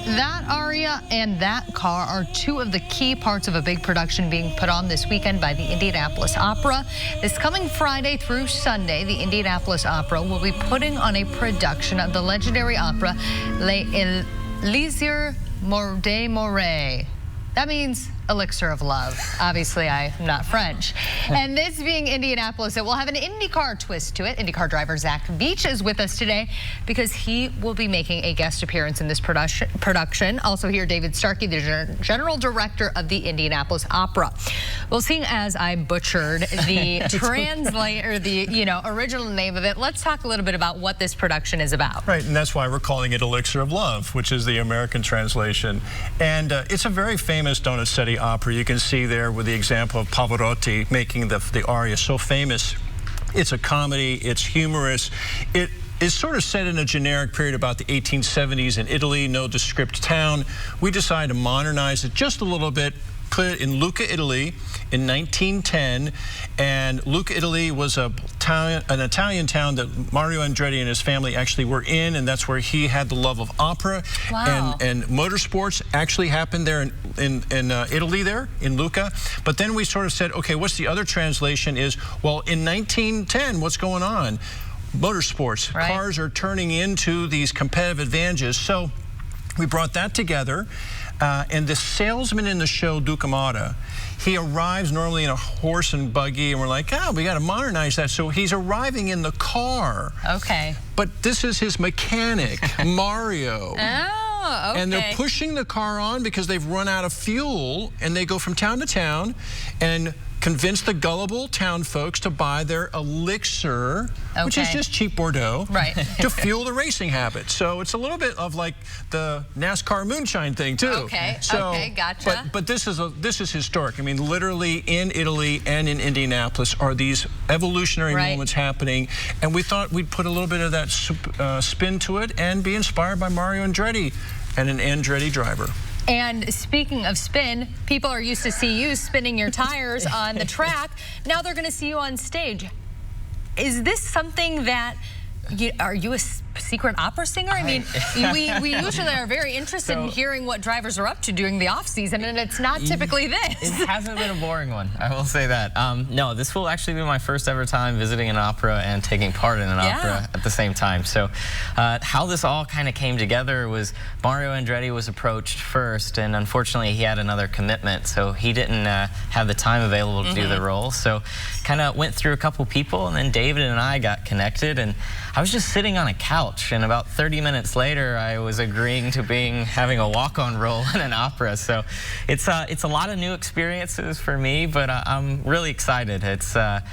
that aria and that car are two of the key parts of a big production being put on this weekend by the Indianapolis Opera. This coming Friday through Sunday, the Indianapolis Opera will be putting on a production of the legendary opera L'Elixir de Moray. That means elixir of love. Obviously, I'm not French. And this being Indianapolis, it will have an IndyCar twist to it. IndyCar driver Zach Beach is with us today because he will be making a guest appearance in this production. Also here, David Starkey, the general director of the Indianapolis Opera. Well, seeing as I butchered the original name of it, let's talk a little bit about what this production is about. Right, and that's why we're calling it Elixir of Love, which is the American translation. And it's a very famous Donizetti opera. You can see there with the example of Pavarotti making the aria so famous. It's a comedy, it's humorous. It is sort of set in a generic period about the 1870s in Italy, nondescript town. We decided to modernize it just a little bit, put it in Lucca, Italy in 1910, and Lucca, Italy was an Italian town that Mario Andretti and his family actually were in, and that's where he had the love of opera. Wow. And motorsports actually happened there in Italy there, in Lucca. But then we sort of said, okay, what's the other translation is, well, in 1910, what's going on? Motorsports, right. Cars are turning into these competitive advantages. So we brought that together. And the salesman in the show, Duke Amata, he arrives normally in a horse and buggy, and we're like, oh, we got to modernize that. So he's arriving in the car. Okay. But this is his mechanic, Mario. Oh, okay. And they're pushing the car on because they've run out of fuel, and they go from town to town and convince the gullible town folks to buy their elixir, which is just cheap Bordeaux, right. to fuel the racing habit. So it's a little bit of like the NASCAR moonshine thing too. Okay, okay, gotcha. But this is historic. I mean, literally in Italy and in Indianapolis are these evolutionary moments happening, and we thought we'd put a little bit of that spin to it and be inspired by Mario Andretti and an Andretti driver. And speaking of spin, people are used to see you spinning your tires on the track. Now they're going to see you on stage. Is this something that, are you a secret opera singer? I mean, we usually are very interested in hearing what drivers are up to during the off season, and it's not typically this. It hasn't been a boring one, I will say that. No, this will actually be my first ever time visiting an opera and taking part in an opera at the same time. So how this all kind of came together was Mario Andretti was approached first, and unfortunately he had another commitment, so he didn't have the time available to do the role. So kind of went through a couple people, and then David and I got connected, and I was just sitting on a couch, and about 30 minutes later I was agreeing to having a walk-on role in an opera. So it's a lot of new experiences for me, but I'm really excited. It's a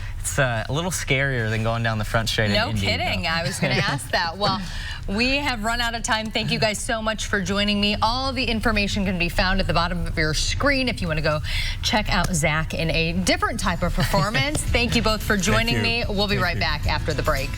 little scarier than going down the front straight in Indy. No kidding. I was going to ask that. Well, we have run out of time. Thank you guys so much for joining me. All the information can be found at the bottom of your screen if you want to go check out Zach in a different type of performance. Thank you both for joining me. We'll be right back after the break.